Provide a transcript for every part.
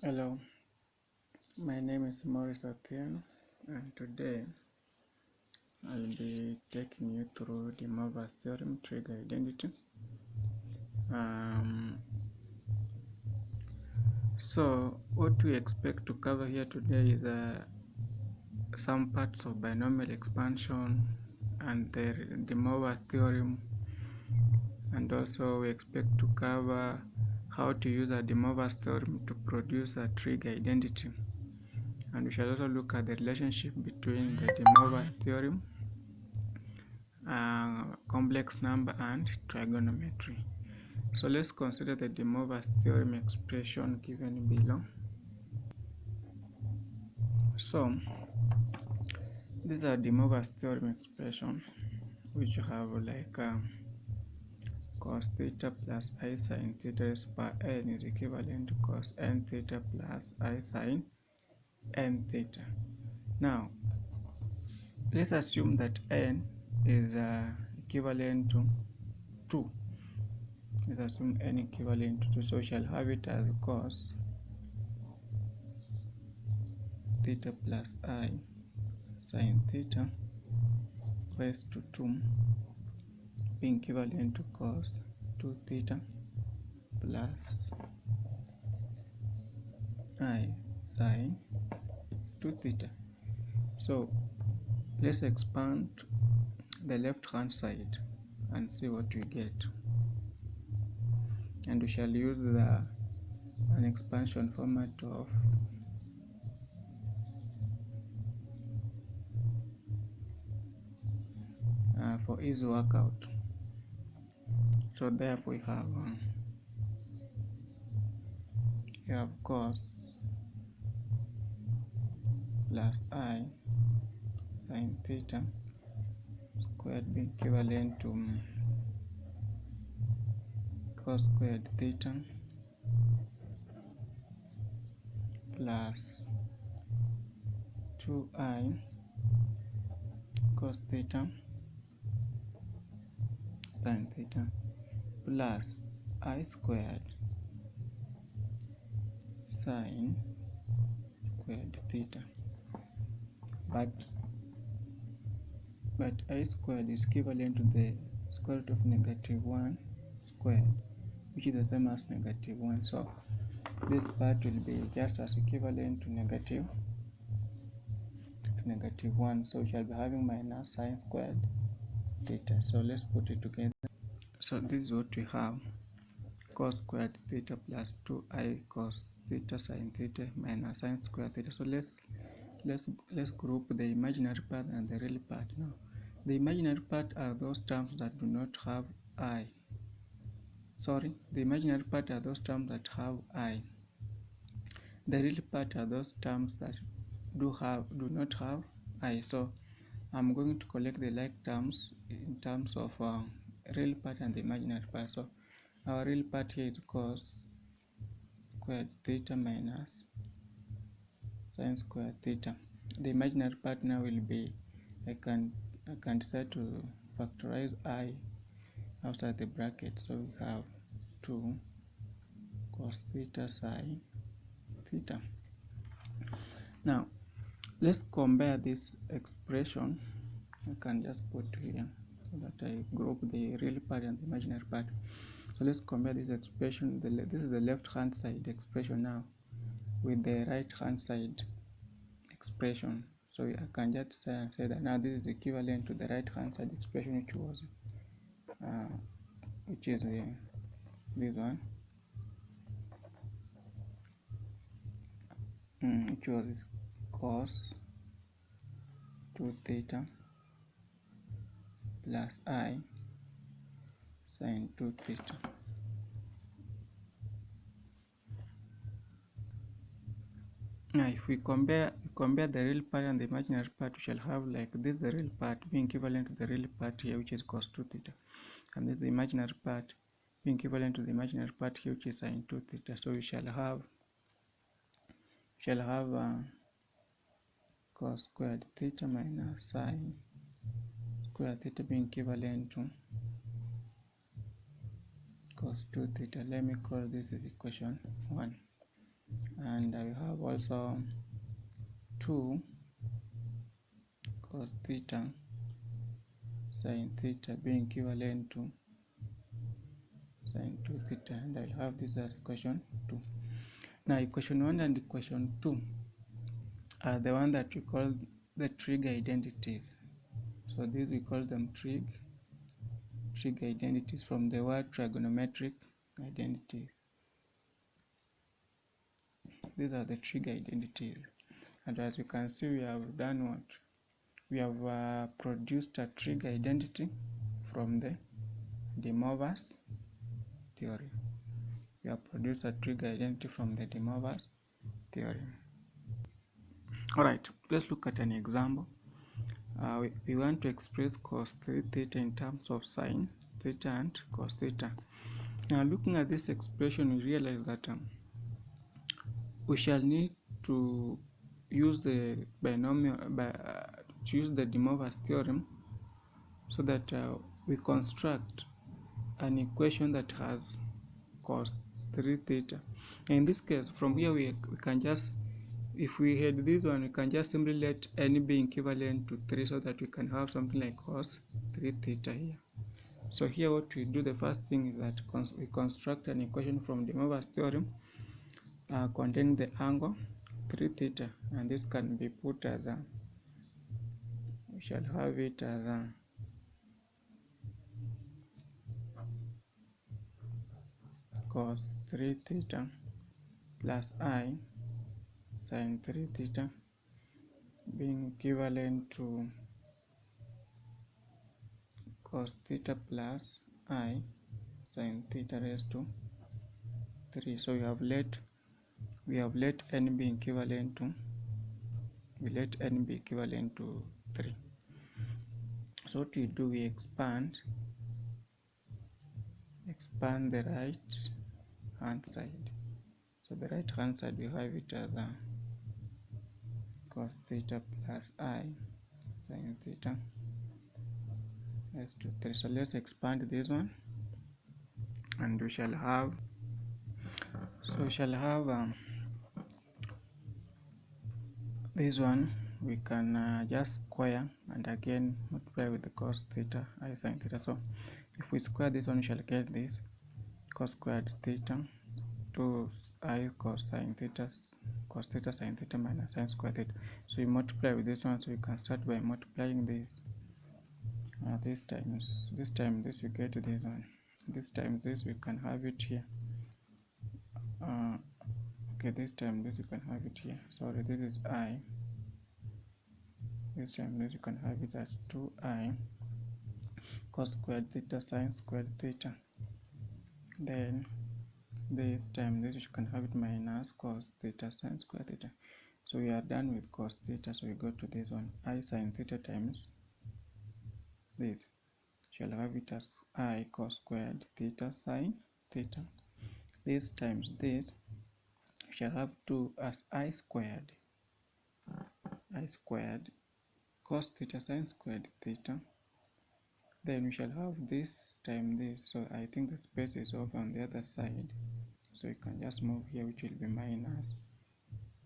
Hello, my name is Maurice Atieno, and today I'll be taking you through Demoivre theorem, Trig Identity. So what we expect to cover here today is some parts of binomial expansion and the Demoivre theorem, and also we expect to cover how to use a Demoivre theorem to produce a trig identity. And we shall also look at the relationship between the Demoivre theorem, complex number, and trigonometry. So let's consider the Demoivre theorem expression given below. So this is a Demoivre theorem expression which you have like cos theta plus I sin theta raised by n is equivalent to cos n theta plus I sin n theta. Now let's assume that n is equivalent to 2. Let's assume n equivalent to 2, so we shall have it as cos theta plus I sin theta raised to 2 being equivalent to cos 2 theta plus I sin 2 theta. So let's expand the left hand side and see what we get, and we shall use an expansion format of for easy workout. So therefore we have cos plus I sin theta squared being equivalent to cos squared theta plus 2I cos theta sin theta plus I squared sin squared theta, but I squared is equivalent to the square root of -1 squared, which is the same as -1. So this part will be just as equivalent to -1. So we shall be having minus sin squared theta. So let's put it together. So this is what we have: cos squared theta plus 2I cos theta sin theta minus sin squared theta. So let's group the imaginary part and the real part. Now the imaginary part are those terms that do not have I. The imaginary part are those terms that have I. The real part are those terms that do not have I. So I'm going to collect the like terms in terms of real part and the imaginary part. So our real part here is cos squared theta minus sin squared theta. The imaginary part now will be, I can decide to factorize I outside the bracket. So we have 2 cos theta sin theta. Now let's compare this expression. I can just put here so that I group the real part and the imaginary part. So let's compare this expression. This is the left hand side expression now with the right hand side expression. So I can just say that now this is equivalent to the right hand side expression, which is this one, which was cos 2 theta plus I sin 2 theta. Now if we compare the real part and the imaginary part, we shall have like this: the real part being equivalent to the real part here, which is cos 2 theta, and this the imaginary part being equivalent to the imaginary part here, which is sin 2 theta. So we shall have cos squared theta minus sin squared theta being equivalent to cos 2 theta. Let me call this is equation 1. and I have also 2 cos theta sin theta being equivalent to sin 2 theta, and I'll have this as equation 2. Now equation 1 and equation 2 are the one that we call the trig identities. So these we call them trig identities from the word trigonometric identities. These are the trig identities, and as you can see, we have done what? We have produced a trig identity from the Demoivre's theorem. We have produced a trig identity from the Demoivre's theorem. Alright, let's look at an example. We want to express cos 3 theta in terms of sin theta and cos theta. Now looking at this expression, we realize that we shall need to use the binomial to use the Demoivre's theorem so that we construct an equation that has cos 3 theta. In this case, from here we can just, if we had this one, we can just simply let n be equivalent to 3 so that we can have something like cos 3 theta here. So here what we do, the first thing is that we construct an equation from Demoivre's theorem containing the angle 3 theta, and this can be put as a, we shall have it as a cos 3 theta plus I sin 3 theta being equivalent to cos theta plus I sin theta raised to 3. So we have let n be equivalent to, we let n be equivalent to 3. So what we do, we expand the right hand side. So the right hand side, we have it as a cos theta plus I sin theta raised to 3. So let's expand this one, and we shall have, so we shall have this one, we can just square and again multiply with the cos theta I sin theta. So if we square this one, we shall get this cos squared theta 2 I cos sin theta sin theta minus sin squared theta. So we multiply with this one, so we can start by multiplying this this time this, we get this one, this time this, we can have it here. Okay, this time this, you can have it here. Sorry, this is I. This time this, you can have it as 2I cos squared theta sin squared theta. Then this time this, you can have it minus cos theta sin squared theta. So we are done with cos theta, so we go to this one, I sin theta times this. Shall have it as I cos squared theta sin theta. This times this, we shall have 2 as I squared cos theta sin squared theta. Then we shall have this time this, so I think the space is off on the other side, so you can just move here, which will be minus.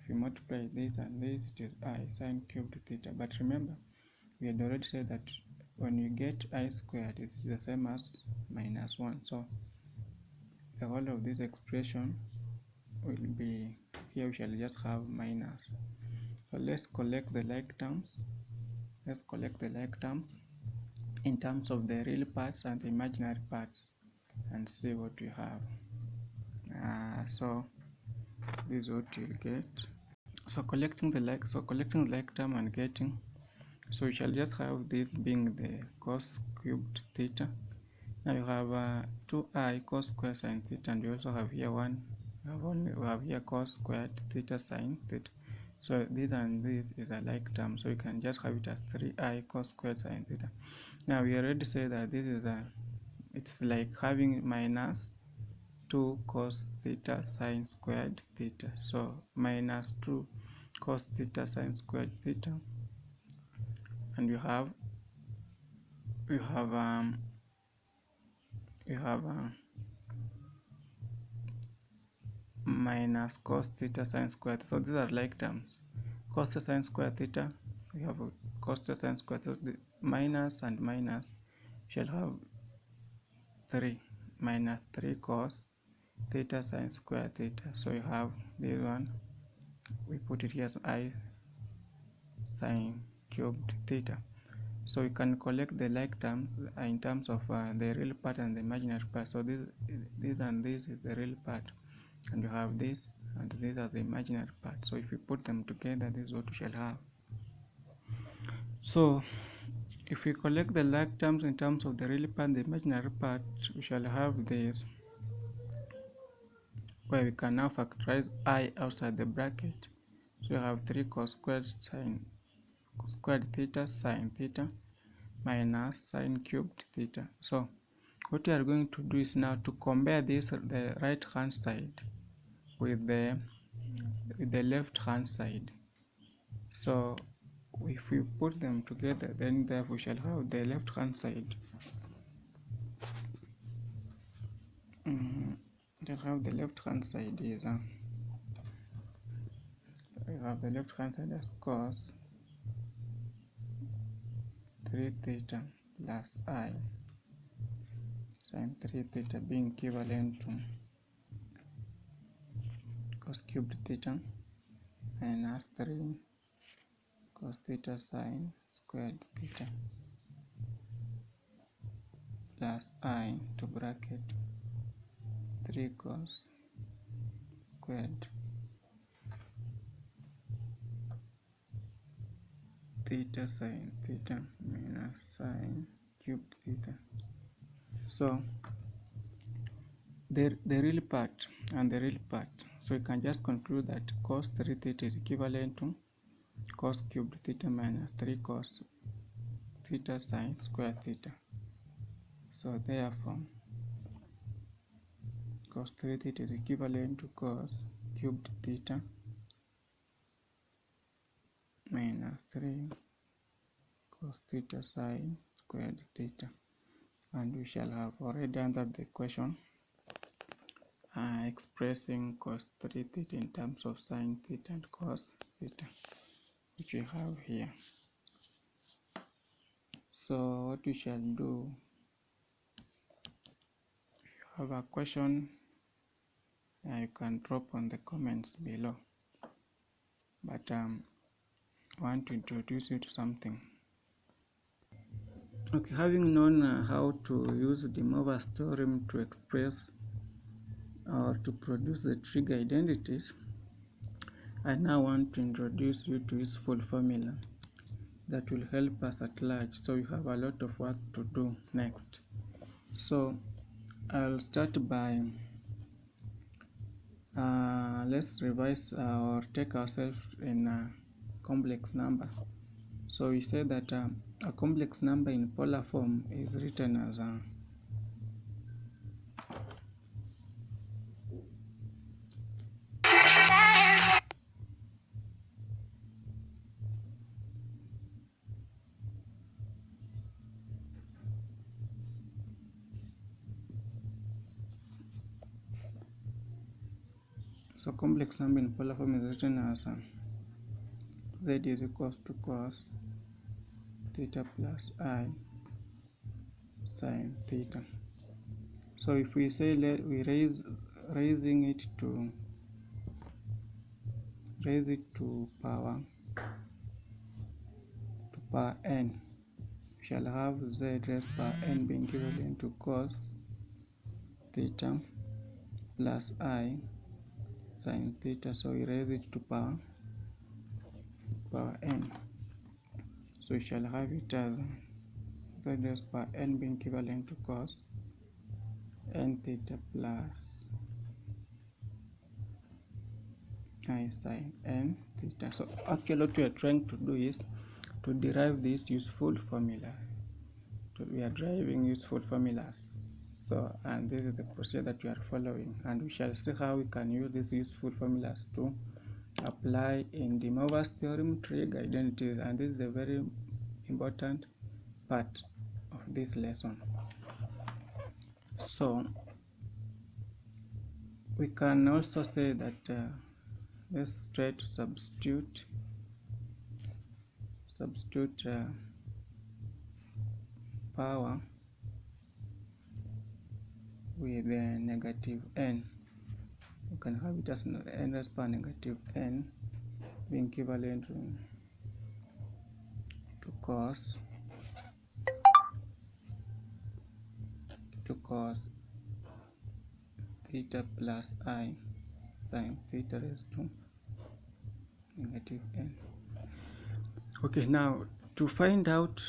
If you multiply this and this, it is I sin cubed theta. But remember, we had already said that when you get I squared, it is the same as minus 1. So the whole of this expression will be, here we shall just have minus. So let's collect the like terms. Let's collect the like terms in terms of the real parts and the imaginary parts and see what we have. So this is what you'll get. So collecting the like term and getting, so we shall just have this being the cos cubed theta. Now you have 2I cos square sin theta, and we also have here we have here cos squared theta sin theta. So this and this is a like term, so you can just have it as 3I cos squared sin theta. Now we already say that this is it's like having minus 2 cos theta sin squared theta. So minus 2 cos theta sin squared theta, and you have minus cos theta sine square theta. So these are like terms. Cos theta sine square theta, we have cos theta sine square theta, the minus and minus shall have 3 minus 3 cos theta sine square theta. So you have this one, we put it here as I sine cubed theta. So you can collect the like terms in terms of the real part and the imaginary part. So this and this is the real part, and you have this and these are the imaginary part. So if you put them together, this is what we shall have. So if we collect the like terms in terms of the real part and the imaginary part, we shall have this, where we can now factorize I outside the bracket. So you have 3 cos squared theta sine theta minus sine cubed theta. So what we are going to do is now to compare this, the right hand side with the left hand side. So if we put them together, then therefore we shall have the left hand side. Then have the left hand side is we have the left hand side as cos 3 theta plus I sine 3 theta being equivalent to cos cubed theta minus 3 cos theta sine squared theta plus I to bracket 3 cos squared theta sine theta minus sine cubed theta. So the real part and the real part, so you can just conclude that cos 3 theta is equivalent to cos cubed theta minus 3 cos theta sine square theta. So therefore cos 3 theta is equivalent to cos cubed theta minus 3 cos theta sine squared theta, and we shall have already answered the question expressing cos 3 theta in terms of sine theta and cos theta, which we have here. So what we shall do, if you have a question, you can drop on the comments below, but I want to introduce you to something. Okay, having known how to use Demoivre's theorem to express or to produce the trig identities, I now want to introduce you to its full formula that will help us at large. So you have a lot of work to do next. So I'll start by let's revise or take ourselves in a complex number. So we say that a complex number in polar form is written as so complex number in polar form is written as z is equals to cos theta plus I sine theta. So if we say we raise it to power n, we shall have z raised power n being equivalent to cos theta plus I sine theta. So we raise it to power n. So we shall have it as z raised power n being equivalent to cos n theta plus I sine n theta. So actually what we are trying to do is to derive this useful formula. We are deriving useful formulas. So, and this is the procedure that we are following, and we shall see how we can use these useful formulas to apply in Demoivre's theorem trig identities, and this is a very important part of this lesson. So We can also say that let's try to substitute power with negative n. You can have it as n raised to power negative n being equivalent to cos theta plus I sin theta raised to negative n. Okay, now to find out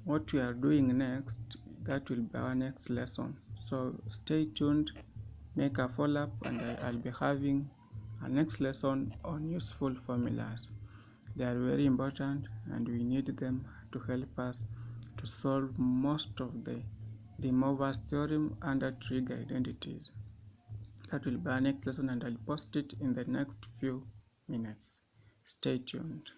what we are doing next, that will be our next lesson. So stay tuned, make a follow-up, and I'll be having a next lesson on useful formulas. They are very important and we need them to help us to solve most of the Demoivre's theorem under Trig Identities. That will be our next lesson and I'll post it in the next few minutes. Stay tuned.